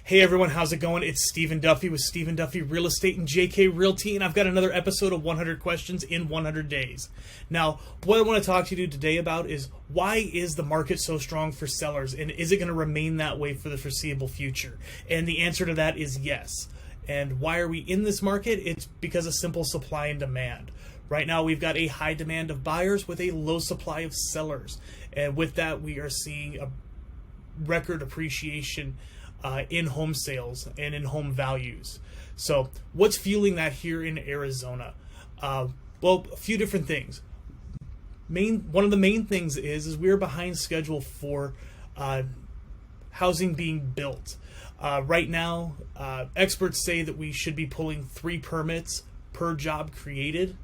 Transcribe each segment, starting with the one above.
Hey everyone, how's it going? It's Stephen Duffy with Stephen Duffy Real Estate and JK Realty, and I've got another episode of 100 Questions in 100 Days. Now, what I want to talk to you today about is why is the market so strong for sellers, and is it going to remain that way for the foreseeable future? And the answer to that is yes. And why are we in this market? It's because of simple supply and demand. Right now, we've got a high demand of buyers with a low supply of sellers. And with that, we are seeing a record appreciation in home sales and in home values. So what's fueling that here in Arizona? Well, a few different things. One of the main things is we're behind schedule for housing being built. Right now, experts say that we should be pulling 3 permits per job created.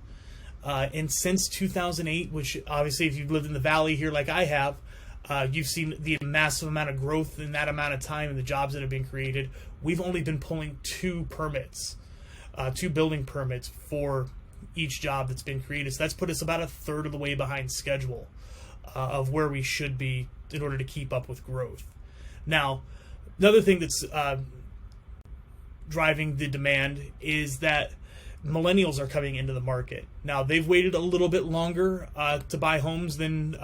And since 2008, which obviously if you've lived in the valley here like I have, you've seen the massive amount of growth in that amount of time and the jobs that have been created. We've only been pulling 2 permits, 2 building permits for each job that's been created. So that's put us about a third of the way behind schedule of where we should be in order to keep up with growth. Now, another thing that's driving the demand is that Millennials are coming into the market. Now, they've waited a little bit longer to buy homes than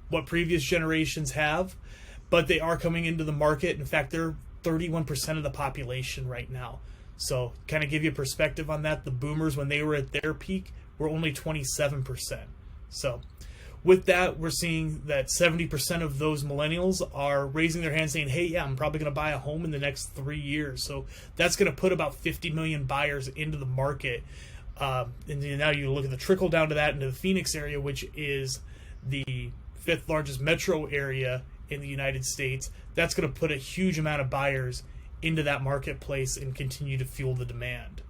what previous generations have, but they are coming into the market. In fact, they're 31% of the population right now. So kind of give you a perspective on that, the boomers, when they were at their peak, were only 27%. So with that, we're seeing that 70% of those millennials are raising their hand saying, hey, yeah, I'm probably going to buy a home in the next 3 years. So that's going to put about 50 million buyers into the market. And now you look at the trickle down to that into the Phoenix area, which is the 5th largest metro area in the United States. That's going to put a huge amount of buyers into that marketplace and continue to fuel the demand.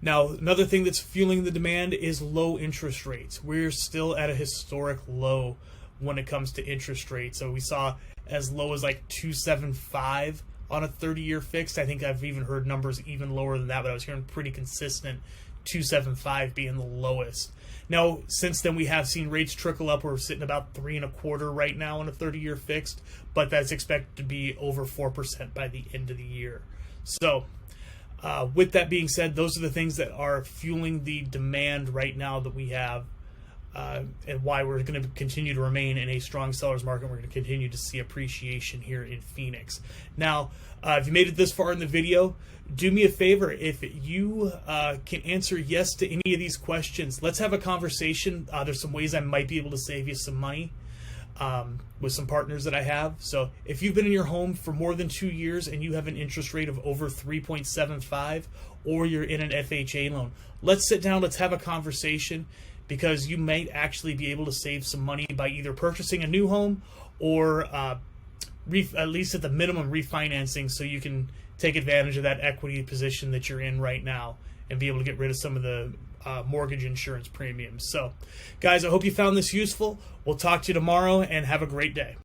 Now, another thing that's fueling the demand is low interest rates. We're still at a historic low when it comes to interest rates. So we saw as low as like 2.75 on a 30-year fixed. I think I've even heard numbers even lower than that, but I was hearing pretty consistent 2.75 being the lowest. Now, since then, we have seen rates trickle up. We're sitting about 3.25 right now on a 30-year fixed, but that's expected to be over 4% by the end of the year. So with that being said, those are the things that are fueling the demand right now that we have, and why we're going to continue to remain in a strong seller's market. We're going to continue to see appreciation here in Phoenix. Now, if you made it this far in the video, do me a favor. If you can answer yes to any of these questions, let's have a conversation. There's some ways I might be able to save you some money with some partners that I have. So if you've been in your home for more than 2 years and you have an interest rate of over 3.75, or you're in an FHA loan, let's sit down, let's have a conversation, because you might actually be able to save some money by either purchasing a new home or at least at the minimum refinancing, so you can take advantage of that equity position that you're in right now and be able to get rid of some of the mortgage insurance premiums. So, guys, I hope you found this useful. We'll talk to you tomorrow, and have a great day.